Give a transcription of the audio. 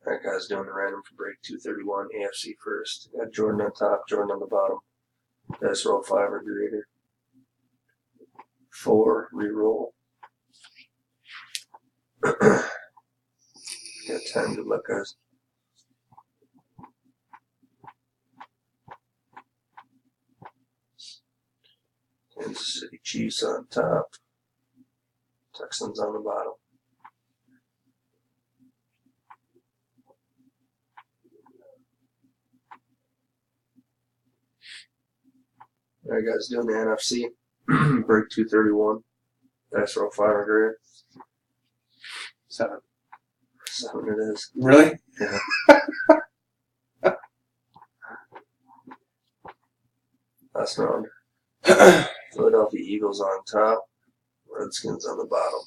That guy's doing the random for break 231, AFC first. Got Jordan on top, Jordan on the bottom. Dice roll 5 or greater. 4, reroll. Got 10, good luck, guys. Kansas City Chiefs on top. Texans on the bottom. Alright, guys, doing the NFC. Break 231. Dice roll 5 or greater. 7. 7 it is. Really? Yeah. Last round. Philadelphia Eagles on top. Redskins on the bottom.